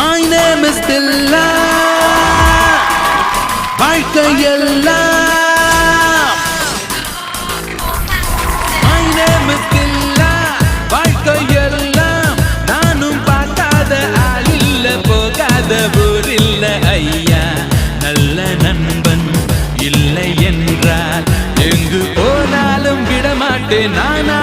My name is Dilla. வாழ்க்கையெல்லாம் My name is Dilla. வாழ்க்கையெல்லாம் நானும் பார்க்காத ஆளில்ல போகாத ஊரில்ல ஐயா நல்ல நண்பன் இல்லை என்றால் எங்கு போனாலும் விடமாட்டேன் நானா